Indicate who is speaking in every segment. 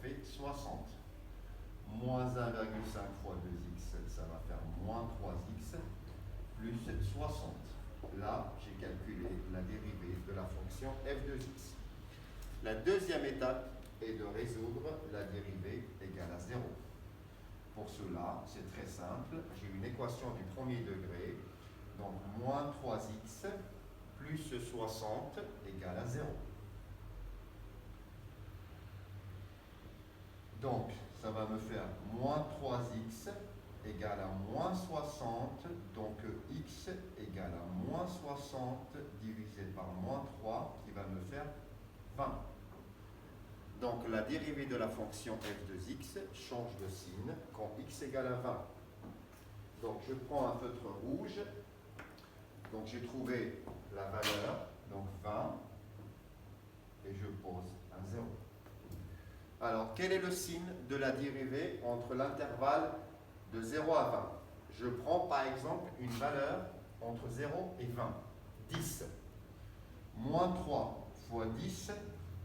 Speaker 1: fait 60. Moins 1,5 fois 2x, ça va faire moins 3x, plus 60. Là, j'ai calculé la dérivée de la fonction f de x. La deuxième étape est de résoudre la dérivée égale à 0. Pour cela, c'est très simple. J'ai une équation du premier degré, donc moins 3x plus 60 égale à 0. Donc, ça va me faire moins 3x égale à moins 60, donc x égale à moins 60 divisé par moins 3, qui va me faire 20. Donc, la dérivée de la fonction f de x change de signe quand x égale à 20. Donc, je prends un feutre rouge. Donc, j'ai trouvé la valeur, donc 20, et je pose un 0. Alors, quel est le signe de la dérivée entre l'intervalle de 0 à 20? Je prends par exemple une valeur entre 0 et 20, 10. Moins 3 fois 10,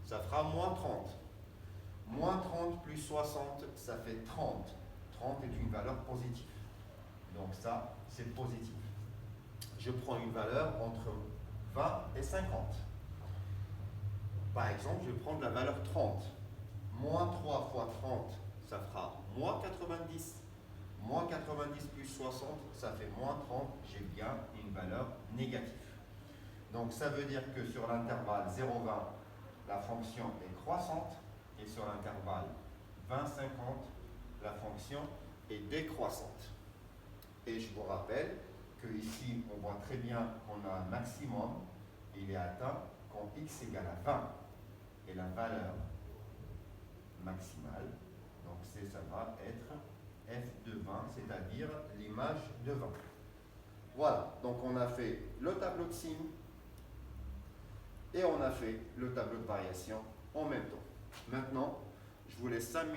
Speaker 1: ça fera moins 30. Moins 30 plus 60, ça fait 30. 30 est une valeur positive. Donc ça, c'est positif. Je prends une valeur entre 20 et 50. Par exemple, je vais prendre la valeur 30. Moins 3 fois 30, ça fera moins 90. Moins 90 plus 60, ça fait moins 30. J'ai bien une valeur négative. Donc ça veut dire que sur l'intervalle 0,20, la fonction est croissante. Et sur l'intervalle 20-50, la fonction est décroissante. Et je vous rappelle qu'ici, on voit très bien qu'on a un maximum. Il est atteint quand x égale à 20. Et la valeur maximale, donc ça va être f de 20, c'est-à-dire l'image de 20. Voilà, donc on a fait le tableau de signes et on a fait le tableau de variation en même temps. Maintenant, je vous laisse 5 minutes.